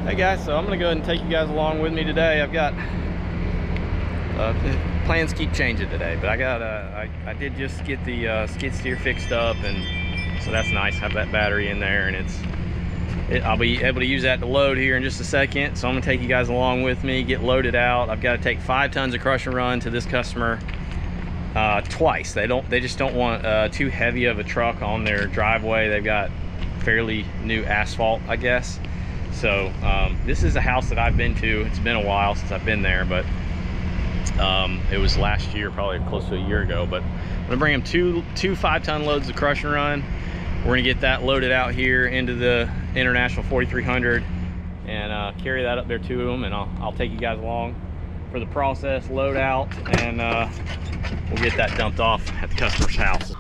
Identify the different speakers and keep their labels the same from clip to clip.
Speaker 1: Hey guys, so I'm gonna go ahead and take you guys along with me today. I've got plans keep changing today, but I did just get the skid steer fixed up, and so that's nice. Have that battery in there, and I'll be able to use that to load here in just a second. So I'm gonna take you guys along with me, get loaded out. I've got to take 5 tons of crush and run to this customer twice. They just don't want too heavy of a truck on their driveway. They've got fairly new asphalt, I guess. So this is a house that I've been to. It's been a while since I've been there, but it was last year, probably close to a year ago. But I'm gonna bring them two 5-ton loads of crush and run. We're gonna get that loaded out here into the International 4300 and carry that up there to them, and I'll take you guys along for the process, load out, and we'll get that dumped off at the customer's house.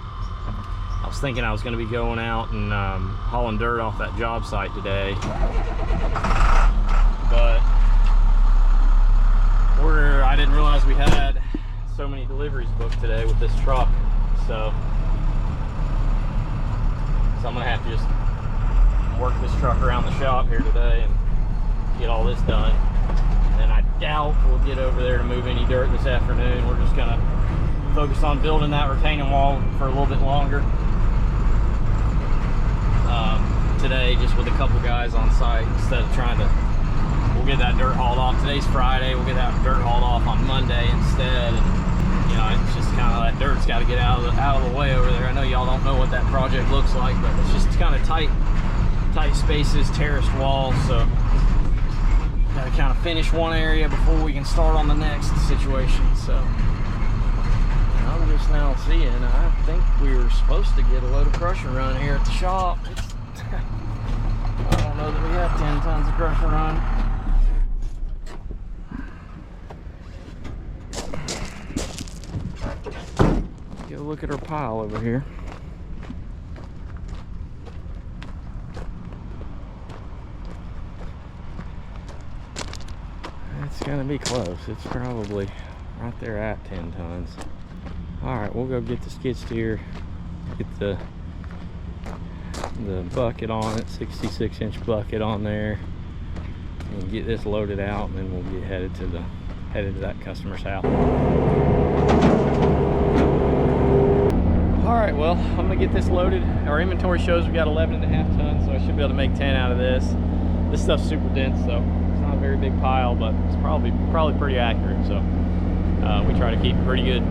Speaker 1: I was thinking I was going to be going out and hauling dirt off that job site today, but I didn't realize we had so many deliveries booked today with this truck, so I'm going to have to just work this truck around the shop here today and get all this done. And I doubt we'll get over there to move any dirt this afternoon. We're just going to focus on building that retaining wall for a little bit longer today, just with a couple guys on site, instead of we'll get that dirt hauled off. Today's Friday, we'll get that dirt hauled off on Monday instead. And you know, it's just kind of that dirt's got to get out of the way over there. I know y'all don't know what that project looks like, but it's just kind of tight spaces, terraced walls, so got to kind of finish one area before we can start on the next situation. So I'm just now seeing, I think we were supposed to get a load of crush and run here at the shop. I don't know that we have 10 tons of crush and run. Get a look at our pile over here. It's gonna be close. It's probably right there at 10 tons. All right, we'll go get the skid steer, get the bucket on it, 66-inch bucket on there, and get this loaded out, and then we'll get headed to that customer's house. All right, well, I'm gonna get this loaded. Our inventory shows we got 11.5 tons, so I should be able to make 10 out of this. This stuff's super dense, so it's not a very big pile, but it's probably pretty accurate. So we try to keep pretty good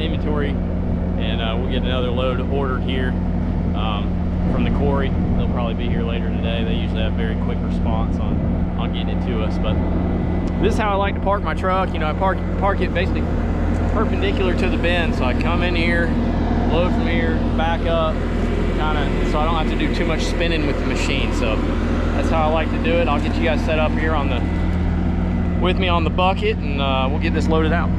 Speaker 1: inventory, and we'll get another load ordered here from the quarry. They'll probably be here later today. They usually have very quick response on getting it to us. But this is how I like to park my truck. You know, I park it basically perpendicular to the bin, so I come in here, load from here, back up, so I don't have to do too much spinning with the machine. So that's how I like to do it. I'll get you guys set up here with me on the bucket, and we'll get this loaded out.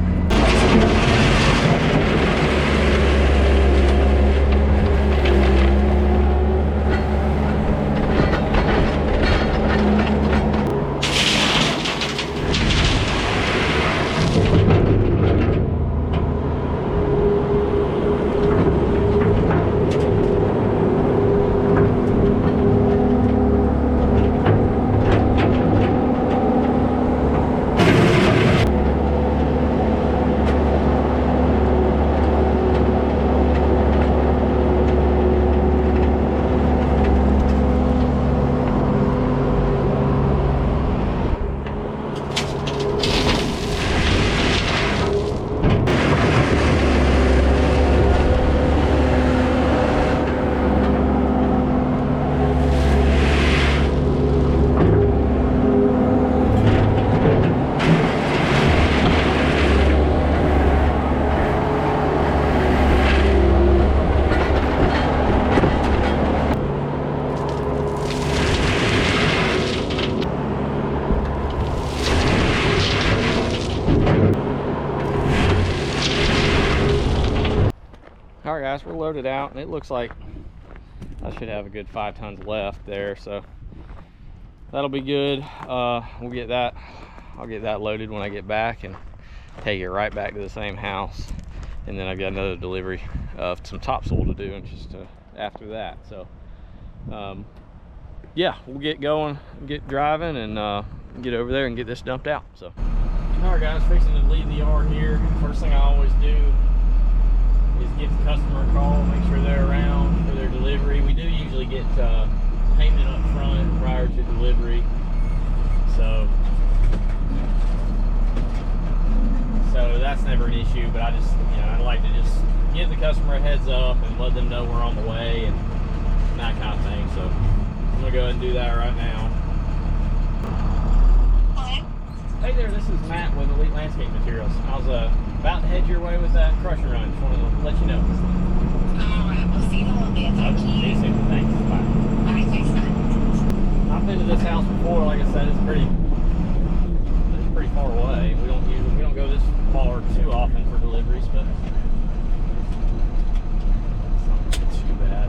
Speaker 1: All right guys, we're loaded out, and it looks like I should have a good 5 tons left there, so that'll be good. I'll get that loaded when I get back and take it right back to the same house. And then I've got another delivery of some topsoil to do, and just after that. So yeah, we'll get going, get driving, and get over there and get this dumped out. So, all right, guys, fixing to leave the yard here. First thing I always do is give the customer a call, make sure they're around for their delivery. We do usually get payment up front prior to delivery, so that's never an issue. But I just, I'd like to just give the customer a heads up and let them know we're on the way and that kind of thing. So I'm gonna go ahead and do that right now. Hey there, this is Matt with Elite Landscape Materials. I was about to head your way with that crusher run. Just wanted to let you know.
Speaker 2: Alright, we'll see you in a little bit. Thank you.
Speaker 1: See you soon. Thanks. Bye.
Speaker 2: Alright, thanks, bye.
Speaker 1: I've been to this house before. Like I said, it's pretty far away. We don't go this far too often for deliveries, but it's not too bad.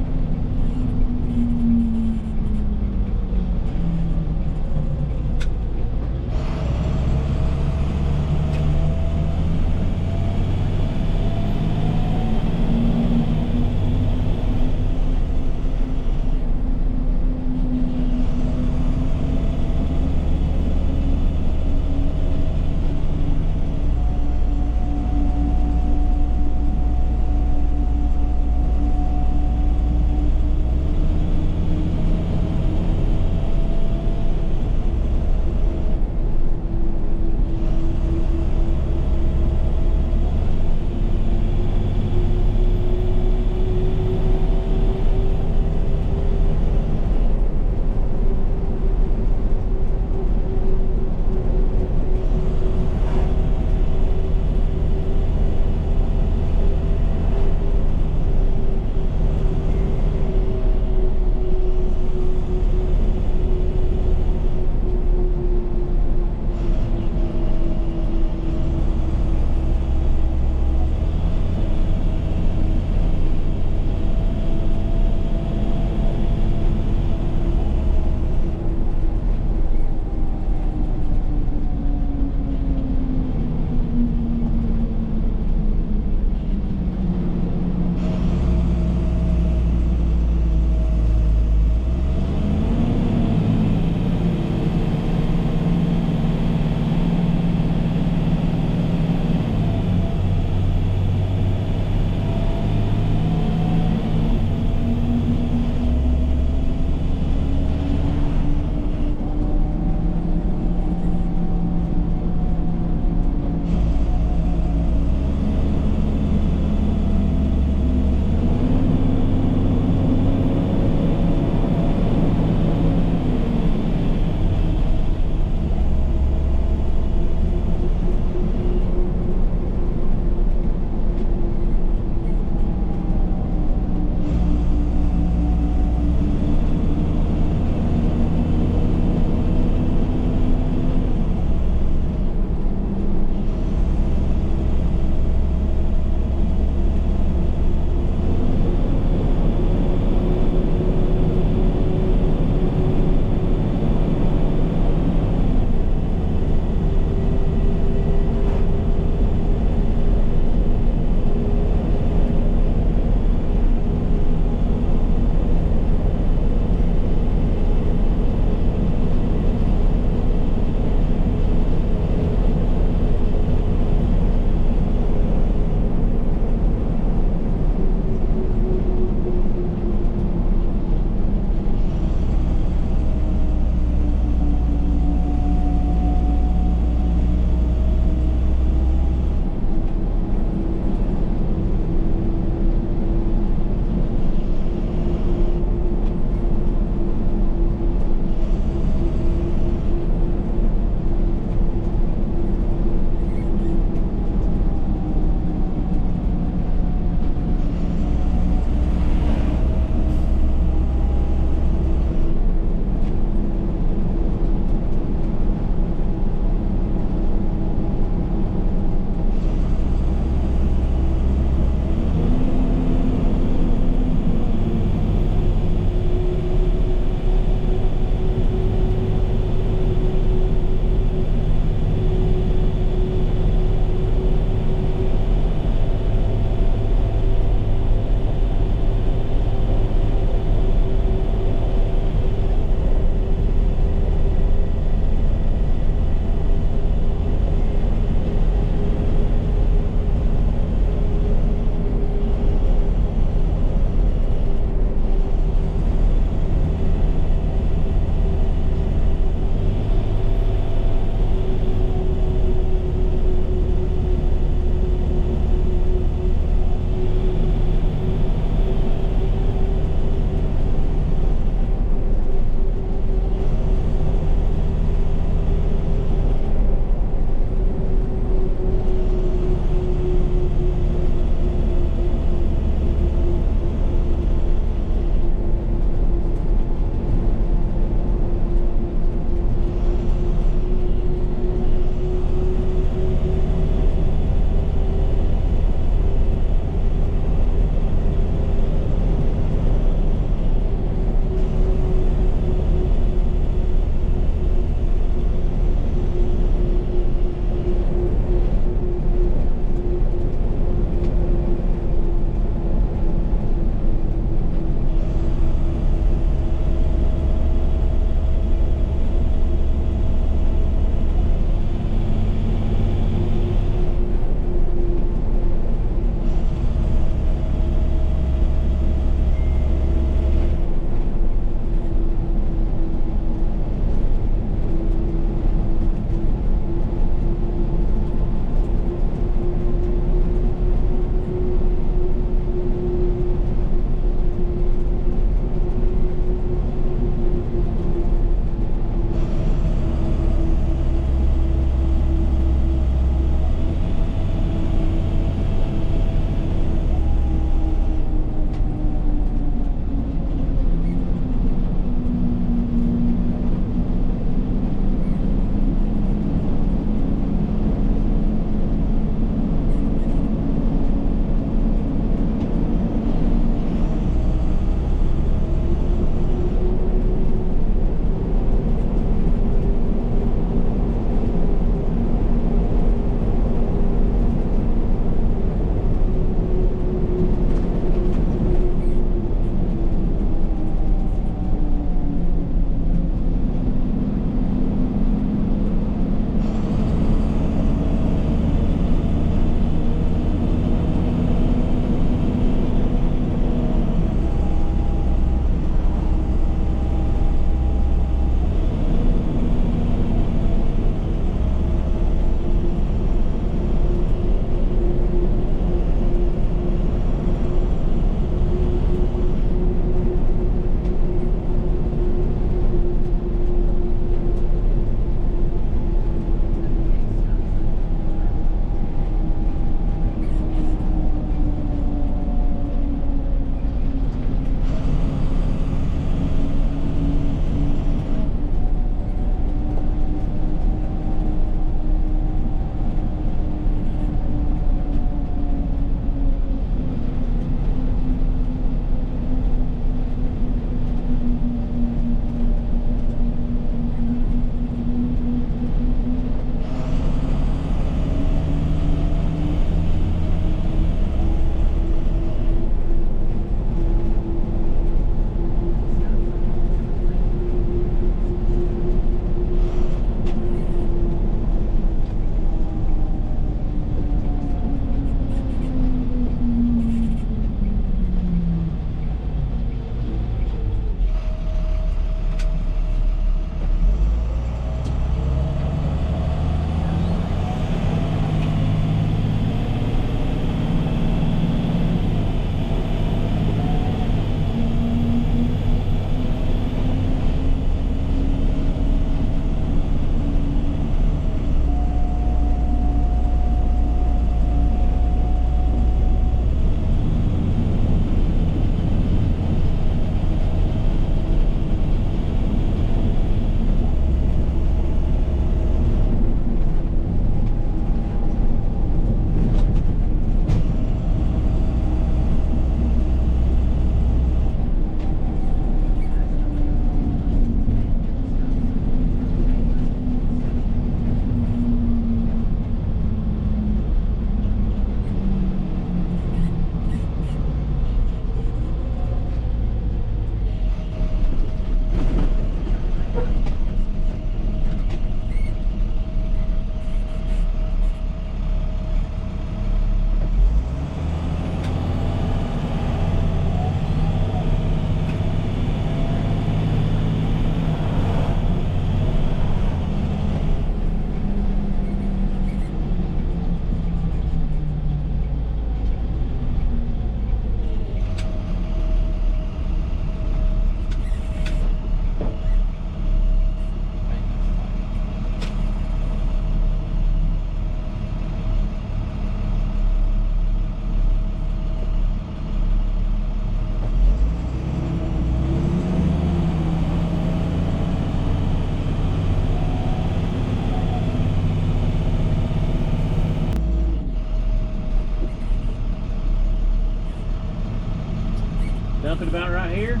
Speaker 1: dump it about right here.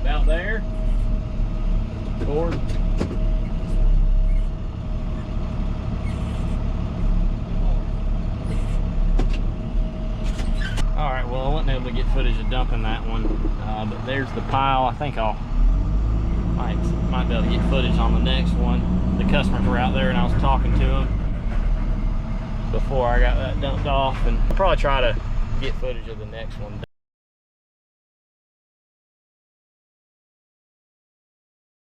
Speaker 1: About there. Forward. All right, well, I wasn't able to get footage of dumping that one, but there's the pile. I think I'll might be able to get footage on the next one. The customers were out there and I was talking to them before I got that dumped off, and I'll probably try to get footage of the next one